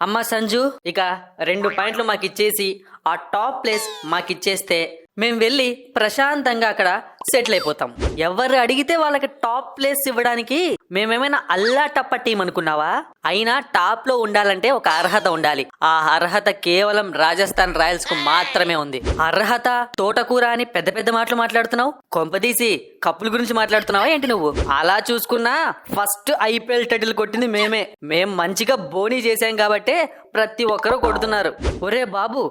అమ్మా సంజు, ఇక 2 పాయింట్లు మాకిచ్చేసి ఆ టాప్ ప్లేస్ మాకిచ్చేస్తే మేము వెళ్ళి ప్రశాంతంగా అక్కడ సెటిల్ అయిపోతాం. ఎవరు అడిగితే వాళ్ళకి టాప్ ప్లేస్ ఇవ్వడానికి మేమేమైనా అల్లా టప్ప టీం అనుకున్నావా? అయినా టాప్ లో ఉండాలంటే ఒక అర్హత ఉండాలి. ఆ అర్హత కేవలం రాజస్థాన్ రాయల్స్ కు మాత్రమే ఉంది. అర్హత తోటకూర అని పెద్ద పెద్ద మాటలు మాట్లాడుతున్నావు. కొంపదీసి కప్పుల గురించి మాట్లాడుతున్నావా ఏంటి నువ్వు? అలా చూసుకున్నా ఫస్ట్ ఐపీఎల్ టైటిల్ కొట్టింది మేం మంచిగా బోనీ చేశాం కాబట్టే ప్రతి ఒక్కరూ కొడుతున్నారు. ఒరే బాబు,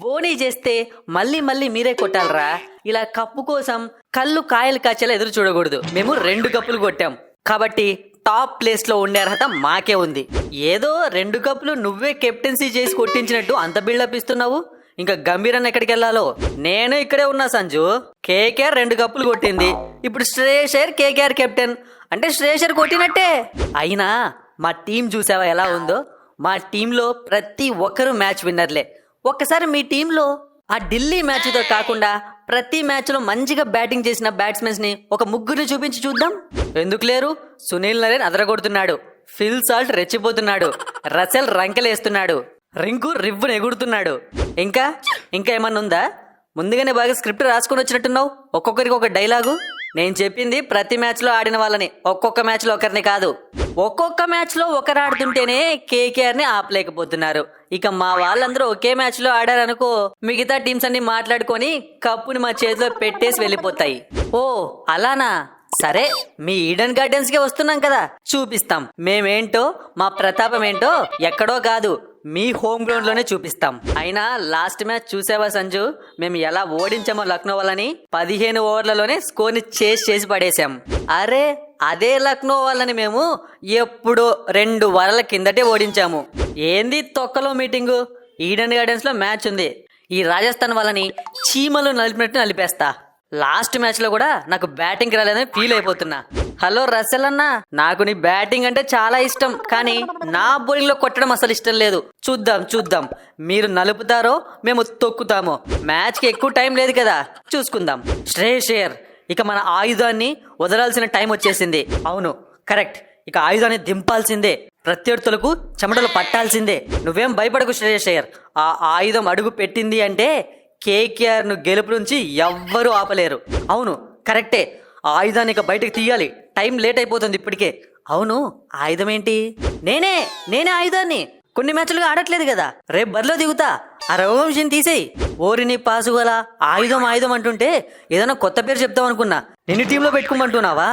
బోనీ చేస్తే మళ్ళీ మీరే కొట్టాలరా. ఇలా కప్పు కోసం కళ్ళు కాయలు కాచేలా ఎదురు చూడకూడదు. మేము 2 కప్పులు కొట్టాం కాబట్టి టాప్ ప్లేస్ లో ఉండే అర్హత మాకే ఉంది. ఏదో 2 కప్పులు నువ్వే కెప్టెన్సీ చేసి కొట్టించినట్టు అంత బిల్డప్ ఇస్తున్నావు. ఇంకా గంభీరన్న ఎక్కడికి వెళ్ళాలో? నేను ఇక్కడే ఉన్నా సంజు. కేకేఆర్ 2 కప్పులు కొట్టింది. ఇప్పుడు శ్రేయస్ కేకేఆర్ కెప్టెన్ అంటే శ్రేయస్ కొట్టినట్టే. అయినా మా టీం చూసావా ఎలా ఉందో? మా టీంలో ప్రతి ఒక్కరు మ్యాచ్ విన్నర్లే. ఒక్కసారి మీ టీంలో ఆ ఢిల్లీ మ్యాచ్ తో కాకుండా ప్రతి మ్యాచ్ లో మంచిగా బ్యాటింగ్ చేసిన బ్యాట్స్మెన్స్ ని ఒక ముగ్గురిని చూపించి చూద్దాం. ఎందుకు లేరు? సునీల్ నరేన్ అదరగొడుతున్నాడు, ఫిల్ సాల్ట్ రెచ్చిపోతున్నాడు, రసెల్ రంకెలేస్తున్నాడు, రింకు రివ్వును ఎగుడుతున్నాడు. ఇంకా ఏమన్నా ఉందా? ముందుగానే బాగా స్క్రిప్ట్ రాసుకొని వచ్చినట్టున్నావు. ఒక్కొక్కరికి ఒక డైలాగు. నేను చెప్పింది ప్రతి మ్యాచ్ లో ఆడిన వాళ్ళని, ఒక్కొక్క మ్యాచ్ లో ఒకరిని కాదు. ఒక్కొక్క మ్యాచ్ లో ఒకరు ఆడుతుంటేనే కేకేఆర్ ని ఆపలేకపోతున్నారు. ఇక మా వాళ్ళందరూ ఒకే మ్యాచ్ లో ఆడారనుకో, మిగతా టీమ్స్ అన్ని మాట్లాడుకొని కప్పుని మా చేతిలో పెట్టేసి వెళ్ళిపోతాయి. ఓ అలానా? సరే, మీ ఈడెన్ గార్డెన్స్ కే వస్తున్నాం కదా, చూపిస్తాం మేమేంటో, మా ప్రతాపం ఏంటో ఎక్కడో కాదు, మీ హోమ్ గ్రౌండ్ లోనే చూపిస్తాం. అయినా లాస్ట్ మ్యాచ్ చూసావా సంజు? మేము ఎలా ఓడించామో లక్నో వాళ్ళని. 15 ఓవర్లలోనే స్కోర్ ని చేసి పడేశాం. అరే అదే లక్నో వాళ్ళని మేము ఎప్పుడో 2 వారాల కిందటే ఓడించాము. ఏంది తొక్కలో మీటింగు? ఈడెన్ గార్డెన్స్ లో మ్యాచ్ ఉంది. ఈ రాజస్థాన్ వాళ్ళని చీమలు నలిపినట్టు నలిపేస్తా. లాస్ట్ మ్యాచ్ లో కూడా నాకు బ్యాటింగ్ రాలేదని ఫీల్ అయిపోతున్నా. హలో రసెల్ అన్న, నాకు నీ బ్యాటింగ్ అంటే చాలా ఇష్టం, కానీ నా బౌలింగ్ లో కొట్టడం అసలు ఇష్టం లేదు. చూద్దాం మీరు నలుపుతారో మేము తొక్కుతామో. మ్యాచ్ కి ఎక్కువ టైం లేదు కదా, చూసుకుందాం. శ్రేయస్ అయ్యర్, ఇక మన ఆయుధాన్ని వదలాల్సిన టైం వచ్చేసింది. అవును, కరెక్ట్. ఇక ఆయుధాన్ని దింపాల్సిందే, ప్రత్యర్థులకు చెమటలు పట్టాల్సిందే. నువ్వేం భయపడకు శ్రేయస్ అయ్యర్. ఆ ఆయుధం అడుగు పెట్టింది అంటే కేకేఆర్ ను గెలుపు నుంచి ఎవ్వరూ ఆపలేరు. అవును కరెక్టే, ఆ ఆయుధాన్ని ఇక బయటకు తీయాలి. టైం లేట్ అయిపోతుంది ఇప్పటికే. అవును, ఆయుధం ఏంటి? నేనే ఆయుధాన్ని. కొన్ని మ్యాచ్లుగా ఆడట్లేదు కదా, రేపు బరిలో దిగుతా. ఆ రఘువంశీని తీసేయి. ఓరిని పాసుగల ఆయుధం అంటుంటే ఏదైనా కొత్త పేరు చెప్తాం అనుకున్నా. నిన్ను టీంలో పెట్టుకోమంటున్నావా?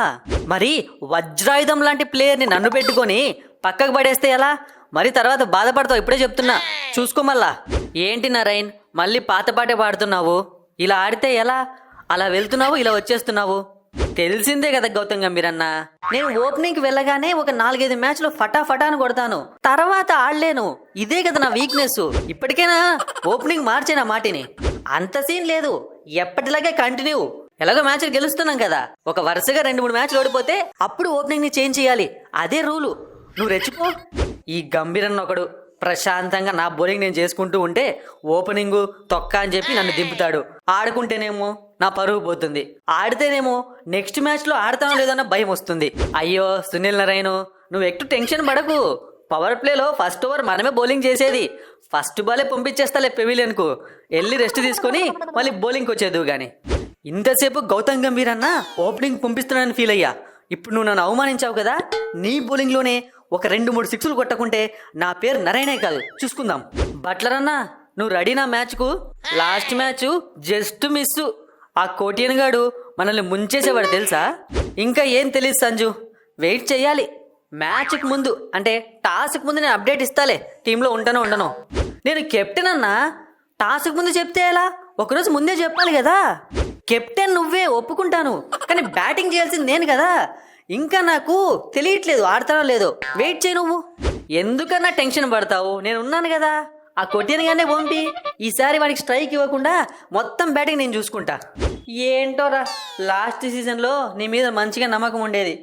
మరి వజ్రాయుధం లాంటి ప్లేయర్ని నన్ను పెట్టుకొని పక్కకు పడేస్తే ఎలా? మరి తర్వాత బాధపడతావు, ఇప్పుడే చెప్తున్నా. చూసుకో మళ్ళా. ఏంటి నారాయణ్, మళ్ళీ పాత పాటే పాడుతున్నావు? ఇలా ఆడితే ఎలా? అలా వెళ్తున్నావు, ఇలా వచ్చేస్తున్నావు. తెలిసిందే కదా గౌతమ్ గంభీర్ అన్న, నేను ఓపెనింగ్ కి వెళ్ళగానే ఒక 4-5 మ్యాచ్లు ఫటాఫటాను కొడతాను, తర్వాత ఆడలేను. ఇదే కదా నా వీక్నెస్. ఇప్పటికైనా ఓపెనింగ్ మార్చేనా మాటిని? అంత సీన్ లేదు, ఎప్పటిలాగే కంటిన్యూ. ఎలాగో మ్యాచ్లు గెలుస్తున్నాం కదా, ఒక వరుసగా 2-3 మ్యాచ్లు ఓడిపోతే అప్పుడు ఓపెనింగ్ ని చేంజ్ చేయాలి. అదే రూలు. నువ్వు రెచ్చిపో. ఈ గంభీరన్న ఒకడు ప్రశాంతంగా నా బౌలింగ్ నేను చేసుకుంటూ ఉంటే ఓపెనింగ్ తొక్క అని చెప్పి నన్ను దింపుతాడు. ఆడుకుంటేనేమో నా పరువు పోతుంది, ఆడితేనేమో నెక్స్ట్ మ్యాచ్ లో ఆడతానో లేదన్న భయం వస్తుంది. అయ్యో సునీల్ నారాయణ్, నువ్వు ఎక్కువ టెన్షన్ పడకు. పవర్ ప్లేలో ఫస్ట్ ఓవర్ మనమే బౌలింగ్ చేసేది. ఫస్ట్ బాలే పంపించేస్తాలే పెవిలియన్ కు. వెళ్ళి రెస్ట్ తీసుకొని మళ్ళీ బౌలింగ్కి వచ్చేదు గాని. ఇంతసేపు గౌతమ్ గంభీర్ అన్న ఓపెనింగ్ పంపిస్తున్నానని ఫీల్ అయ్యా. ఇప్పుడు నువ్వు నన్ను అవమానించావు కదా. నీ బౌలింగ్ లోనే ఒక 2-3 సిక్స్లు కొట్టకుంటే నా పేరు నరైనే కాదు. చూసుకుందాం. బట్లర్ అన్నా, నువ్వు రెడీనా మ్యాచ్ కు? Last match just miss. ఆ కోటియన్ గాడు మనల్ని ముంచేసేవాడు తెలుసా? ఇంకా ఏం తెలియదు సంజు, వెయిట్ చెయ్యాలి. మ్యాచ్ కు ముందు అంటే టాస్ కు ముందు నేను అప్డేట్ ఇస్తాలే, టీంలో ఉండను. నేను కెప్టెన్ అన్నా, టాస్ కు ముందు చెప్తే ఎలా? ఒకరోజు ముందే చెప్పాలి కదా. కెప్టెన్ నువ్వే, ఒప్పుకుంటాను, కానీ బ్యాటింగ్ చేయాల్సింది నేను కదా. ఇంకా నాకు తెలియట్లేదు ఆడతానో లేదో. వెయిట్ చేయి నువ్వు. ఎందుకన్నా టెన్షన్ పడతావు? నేను ఉన్నాను కదా. ఆ కొట్టిన గానే పంపి ఈసారి వాడికి స్ట్రైక్ ఇవ్వకుండా మొత్తం బ్యాటింగ్ నేను చూసుకుంటా. ఏంటోరా, లాస్ట్ సీజన్లో నీ మీద మంచిగా నమ్మకం ఉండేది.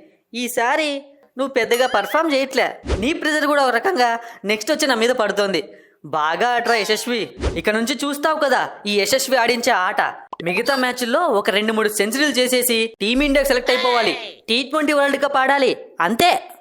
ఈసారి నువ్వు పెద్దగా పర్ఫామ్ చేయట్లే. నీ ప్రెజర్ కూడా ఒక రకంగా నెక్స్ట్ వచ్చి నా మీద పడుతోంది. బాగా ఆటరా యశస్వి. ఇక నుంచి చూస్తావు కదా ఈ యశస్వి ఆడించే ఆట. మిగతా మ్యాచ్ల్లో ఒక 2-3 సెంచరీలు చేసేసి టీమిండియాకి సెలెక్ట్ అయిపోవాలి. T20 వరల్డ్ కప్ ఆడాలి, అంతే.